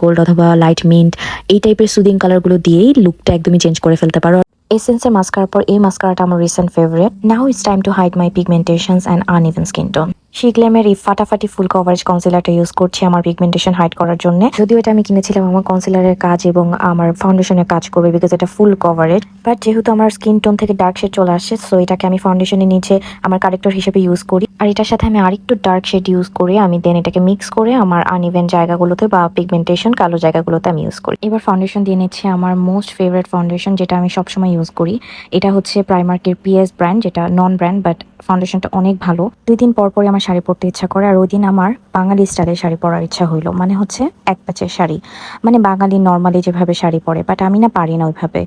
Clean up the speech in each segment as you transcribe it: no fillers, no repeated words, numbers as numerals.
Gold অথবা light mint এই টাইপের সুদিং কালারগুলো দিয়েই লুকটা একদমই চেঞ্জ করে ফেলতে পারো। এসেন্সের মাস্কারার পর এই মাস্কারাটা আমার recent favourite. Now it's time to hide my pigmentations and uneven skin tone. শিগ্লেমের এই ফাটাফাটি ফুল কভারেজ কনসিলারটা ইউজ করছি আমার পিগমেন্টেশন হাইড করার জন্য। যদিও এটা আমি কিনেছিলাম আমার কনসিলারের কাজ এবং আমার ফাউন্ডেশনের কাজ করবে, বিকজ এটা ফুল কভারেজ। বাট যেহেতু আমার স্কিন টোন থেকে ডার্ক শেড চলে আসছে, সো এটাকে আমি ফাউন্ডেশনের নিচে আমার কারেক্টর হিসেবে ইউজ করি। আর এটার সাথে আমি আরেকটু ডার্ক শেড ইউজ করি, আমি দেন এটাকে মিক্স করে আমার আনইভেন জায়গাগুলোতে বা পিগমেন্টেশন কালো জায়গাগুলোতে আমি ইউজ করি। এবার ফাউন্ডেশন দিয়ে নিচ্ছি আমার মোস্ট ফেভারিট ফাউন্ডেশন, যেটা আমি সবসময় ইউজ করি। এটা হচ্ছে প্রাইমার্কের পিএস ব্র্যান্ড, যেটা নন ব্র্যান্ড, বাট ফাউন্ডেশনটা অনেক ভালো। 2 দিন পর পরই আমার শাড়ি পরতে ইচ্ছা করে, আর ওই দিন আমার বাঙালি স্টাইলের শাড়ি পরার ইচ্ছা হইলো, মানে হচ্ছে এক প্যাচের শাড়ি, মানে বাঙালি নর্মালি যেভাবে শাড়ি পরে, বাট আমি না পারি না ওইভাবে।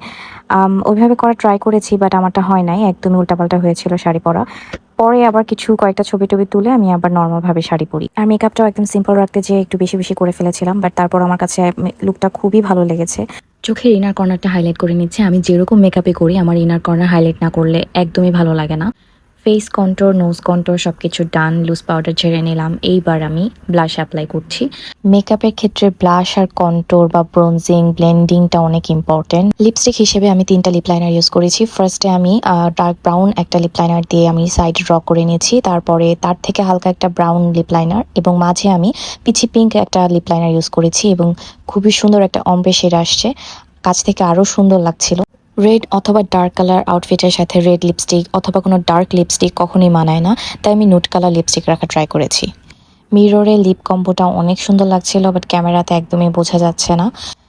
ওইভাবে করা ট্রাই করেছি, বাট আমারটা হয় নাই, একদমই উল্টাপাল্টা হয়েছিল শাড়ি পরা। পরে আবার কয়েকটা ছবি টবি তুলে আমি আবার নর্মাল ভাবে শাড়ি পরি। আর মেকআপটাও একদম সিম্পল রাখতে যে একটু বেশি বেশি করে ফেলেছিলাম, বাট তারপর আমার কাছে লুকটা খুবই ভালো লেগেছে। চোখের ইনার কর্নারটা হাইলাইট করে নিচ্ছে। আমি যেরকম মেকআপে করি আমার ইনার কর্নার হাইলাইট না করলে একদমই ভালো লাগে না। ফেস কন্ট্রোর, নোজ কন্ট্রোর সবকিছু ডান, লুজ পাউডার ঝেড়ে নিলাম। এইবার আমি ব্লাশ অ্যাপ্লাই করছি। মেকআপের ক্ষেত্রে ব্লাশ আর কন্ট্রোর বা ব্রোনজিং ব্লেন্ডিংটা অনেক ইম্পর্টেন্ট। লিপস্টিক হিসেবে আমি 3টা লিপ লাইনার ইউজ করেছি। ফার্স্টে আমি ডার্ক ব্রাউন একটা লিপ লাইনার দিয়ে আমি সাইড ড্র করে নিয়েছি, তারপরে তার থেকে হালকা একটা ব্রাউন লিপ লাইনার এবং মাঝে আমি পিচি পিঙ্ক একটা লিপ লাইনার ইউজ করেছি এবং খুবই সুন্দর একটা অম্bre শেড আসছে, কাছ থেকে আরো সুন্দর লাগছিল। রেড অথবা ডার্ক কালার আউটফিটের সাথে রেড লিপস্টিক অথবা কোনো ডার্ক লিপস্টিক কখনোই মানায় না, তাই আমি নুড কালার লিপস্টিক রাখা ট্রাই করেছি। মিররে লিপ কম্বোটা অনেক সুন্দর লাগছিল, বাট ক্যামেরাতে একদমই বোঝা যাচ্ছে না।